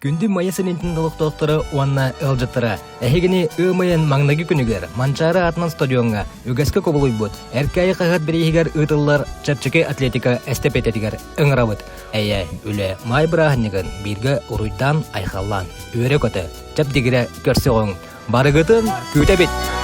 Күнді майасын интін толықтықтыры уанна ылжыттыра. Әхегіні ымайын маңнаги күнігер, манчары атынан стадионға, үгәскі кобылуй бұд. Әркайы қағат бірейгер ұтылылар чапчыке атлетика әстепететігер ыңырабыд. Әйе, үлі май бірағынығын бірге ұруйдан айқаллан. Өрі көті, чап дегірі көрсі оң. Барығытын күті бет.